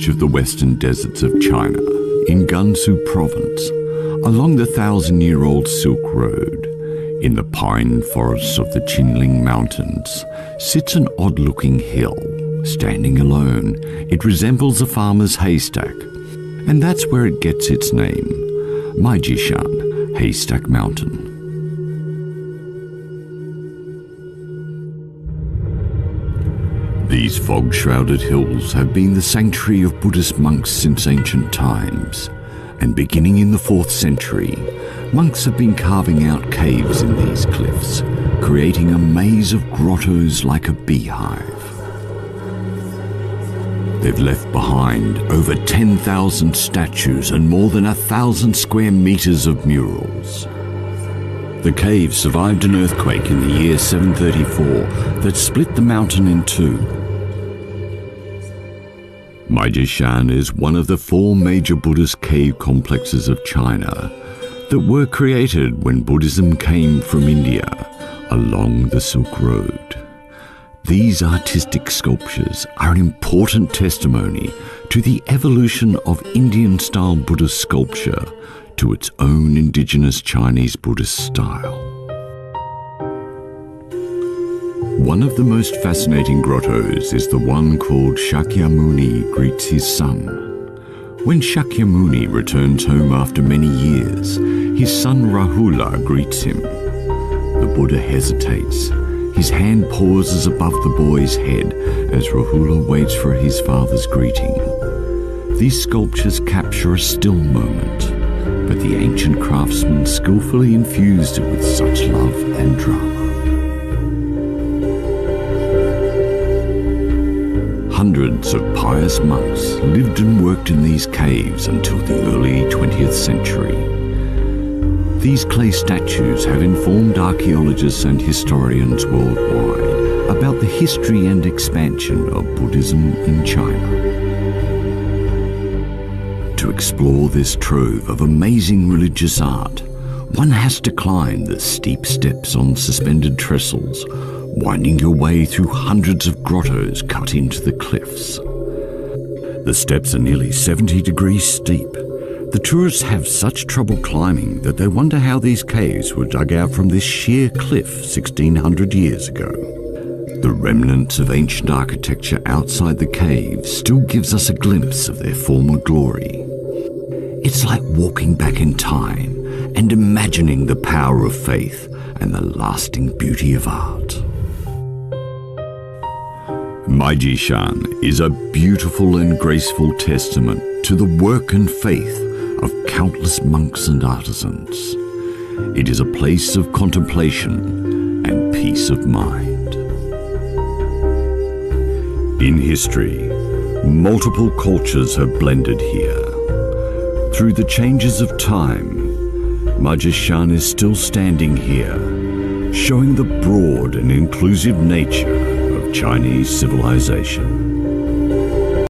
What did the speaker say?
edge of the western deserts of China, in Gansu province, along the 1,000-year-old Silk Road, in the pine forests of the Qinling Mountains, sits an odd-looking hill. Standing alone, it resembles a farmer's haystack, and that's where it gets its name, Meijishan, Haystack Mountain. These fog-shrouded hills have been the sanctuary of Buddhist monks since ancient times, and beginning in the 4th century, monks have been carving out caves in these cliffs, creating a maze of grottos like a beehive. They've left behind over 10,000 statues and more than 1,000 square meters of murals. The cave survived an earthquake in the year 734 that split the mountain in two. Meijishan is one of the 4 major Buddhist cave complexes of China that were created when Buddhism came from India along the Silk Road. These artistic sculptures are an important testimony to the evolution of Indian-style Buddhist sculpture to its own indigenous Chinese Buddhist style. One of the most fascinating grottos is the one called Shakyamuni Greets His Son. When Shakyamuni returns home after many years, his son Rahula greets him. The Buddha hesitates. His hand pauses above the boy's head as Rahula waits for his father's greeting. These sculptures capture a still moment, but the ancient craftsman skillfully infused it with such love and drama. Hundreds of pious monks lived and worked in these caves until the early 20th century. These clay statues have informed archaeologists and historians worldwide about the history and expansion of Buddhism in China. To explore this trove of amazing religious art, one has to climb the steep steps on suspended trestles, winding your way through hundreds of grottos cut into the cliffs. The steps are nearly 70 degrees steep. The tourists have such trouble climbing that they wonder how these caves were dug out from this sheer cliff 1,600 years ago. The remnants of ancient architecture outside the cave still gives us a glimpse of their former glory. It's like walking back in time and imagining the power of faith and the lasting beauty of art. Meijishan is a beautiful and graceful testament to the work and faith of countless monks and artisans. It is a place of contemplation and peace of mind. In history, multiple cultures have blended here. Through the changes of time, Meijishan is still standing here, showing the broad and inclusive nature of Chinese civilization.